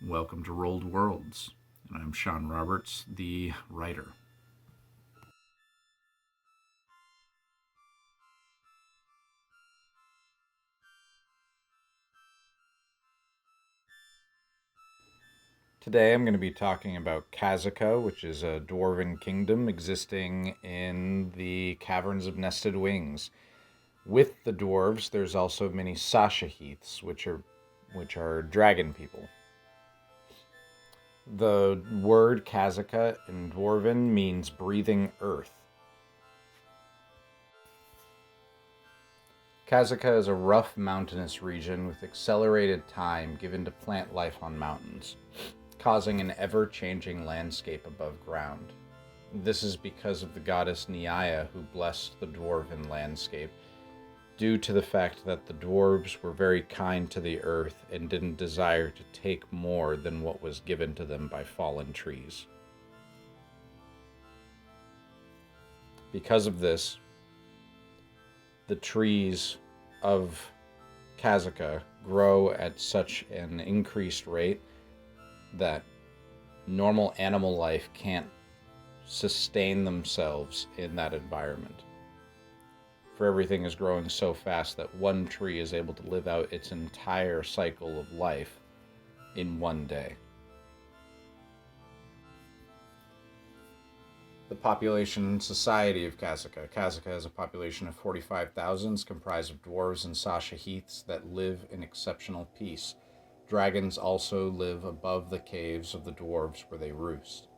Welcome to Rolled Worlds, and I'm Sean Roberts, the writer. Today I'm going to be talking about Kazaka, which is a dwarven kingdom existing in the Caverns of Nested Wings. With the dwarves, there's also many Sashaheaths, which are dragon people. The word Kazaka in Dwarven means breathing earth. Kazaka is a rough mountainous region with accelerated time given to plant life on mountains, causing an ever-changing landscape above ground. This is because of the goddess Neia, who blessed the dwarven landscape, due to the fact that the dwarves were very kind to the earth and didn't desire to take more than what was given to them by fallen trees. Because of this, the trees of Kazaka grow at such an increased rate that normal animal life can't sustain themselves in that environment. For everything is growing so fast that one tree is able to live out its entire cycle of life in one day. The population and society of Kazaka. Kazaka has a population of 45,000, comprised of dwarves and Sashaheaths that live in exceptional peace. Dragons also live above the caves of the dwarves where they roost.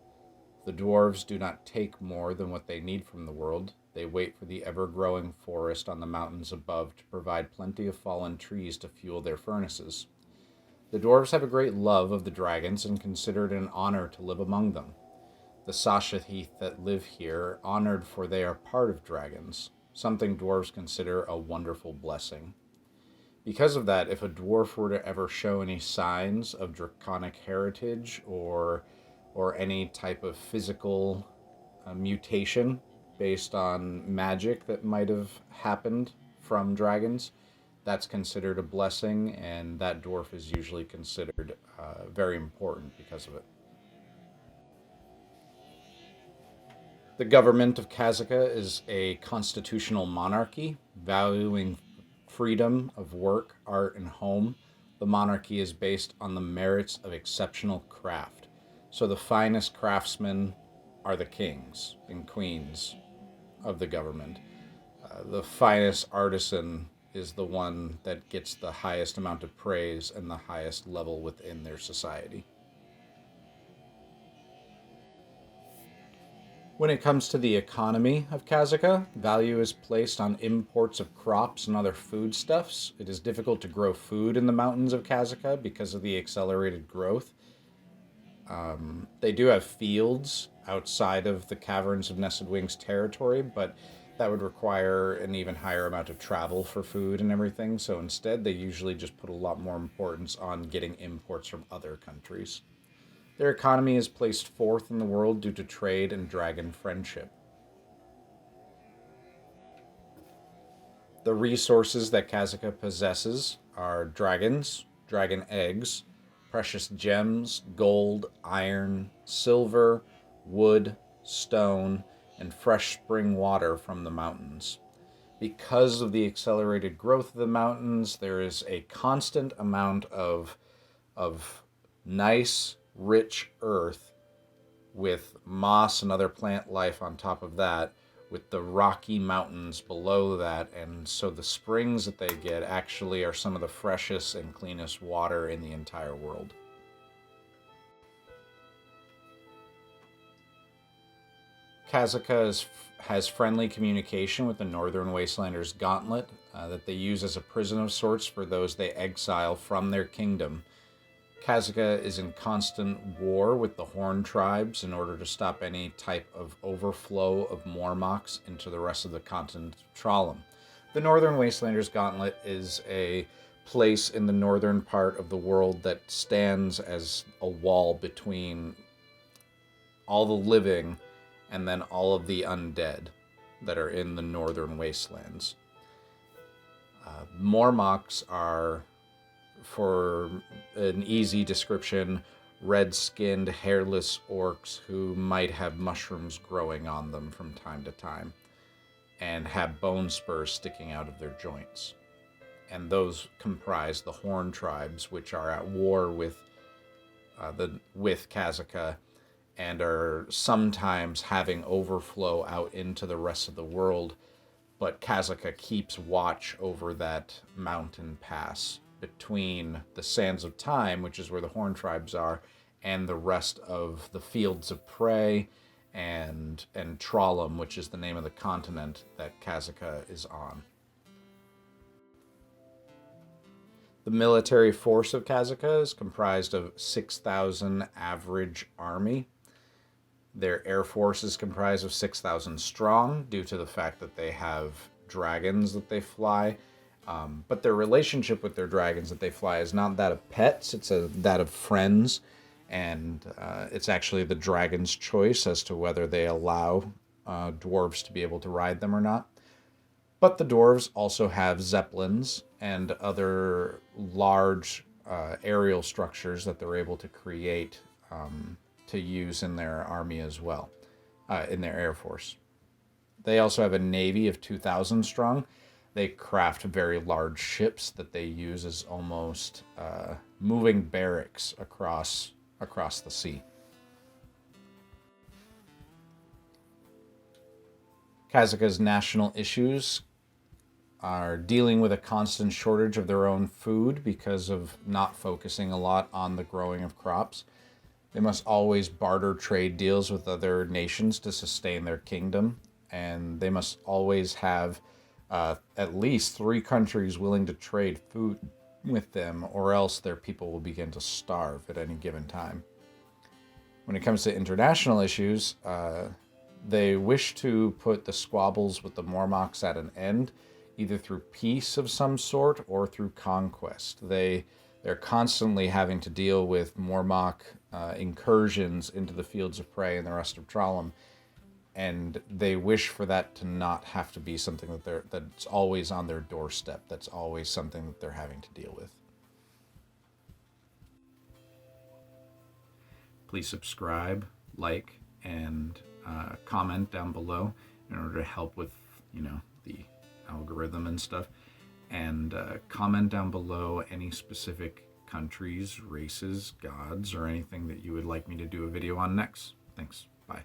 The dwarves do not take more than what they need from the world. They wait for the ever-growing forest on the mountains above to provide plenty of fallen trees to fuel their furnaces. The dwarves have a great love of the dragons and consider it an honor to live among them. The Sashaheath that live here are honored for they are part of dragons, something dwarves consider a wonderful blessing. Because of that, if a dwarf were to ever show any signs of draconic heritage or any type of physical mutation based on magic that might have happened from dragons, that's considered a blessing, and that dwarf is usually considered very important because of it. The government of Kazaka is a constitutional monarchy, valuing freedom of work, art, and home. The monarchy is based on the merits of exceptional craft. So the finest craftsmen are the kings and queens of the government. The finest artisan is the one that gets the highest amount of praise and the highest level within their society. When it comes to the economy of Kazaka, value is placed on imports of crops and other foodstuffs. It is difficult to grow food in the mountains of Kazaka because of the accelerated growth. They do have fields outside of the Caverns of Nested Wings territory, but that would require an even higher amount of travel for food and everything. So instead, they usually just put a lot more importance on getting imports from other countries. Their economy is placed fourth in the world due to trade and dragon friendship. The resources that Kazaka possesses are dragons, dragon eggs, precious gems, gold, iron, silver, wood, stone, and fresh spring water from the mountains. Because of the accelerated growth of the mountains, there is a constant amount of nice, rich earth with moss and other plant life on top of that, with the rocky mountains below that, and so the springs that they get actually are some of the freshest and cleanest water in the entire world. Kazaka has friendly communication with the Northern Wastelanders' Gauntlet that they use as a prison of sorts for those they exile from their kingdom. Kazaka is in constant war with the Horn tribes in order to stop any type of overflow of Mormocks into the rest of the continent of Trollam. The Northern Wastelanders' Gauntlet is a place in the northern part of the world that stands as a wall between all the living and then all of the undead that are in the northern wastelands. Mormocks are for an easy description, red-skinned, hairless orcs who might have mushrooms growing on them from time to time and have bone spurs sticking out of their joints. And those comprise the Horn tribes, which are at war with Kazaka and are sometimes having overflow out into the rest of the world, but Kazaka keeps watch over that mountain pass between the Sands of Time, which is where the Horn tribes are, and the rest of the Fields of Prey and Trollum, which is the name of the continent that Kazaka is on. The military force of Kazaka is comprised of 6,000 average army. Their air force is comprised of 6,000 strong due to the fact that they have dragons that they fly. But their relationship with their dragons that they fly is not that of pets, it's that of friends. And it's actually the dragon's choice as to whether they allow dwarves to be able to ride them or not. But the dwarves also have zeppelins and other large aerial structures that they're able to create to use in their army as well, in their air force. They also have a navy of 2,000 strong. They craft very large ships that they use as almost moving barracks across the sea. Kazaka's national issues are dealing with a constant shortage of their own food because of not focusing a lot on the growing of crops. They must always barter trade deals with other nations to sustain their kingdom, and they must always have at least 3 countries willing to trade food with them, or else their people will begin to starve at any given time. When it comes to international issues, they wish to put the squabbles with the Mormocks at an end, either through peace of some sort or through conquest. They're constantly having to deal with Mormock incursions into the Fields of Prey and the rest of Trollum, and they wish for that to not have to be something that's always on their doorstep, that's always something that they're having to deal with. Please subscribe, like, and comment down below in order to help with, the algorithm and stuff. And comment down below any specific countries, races, gods, or anything that you would like me to do a video on next. Thanks. Bye.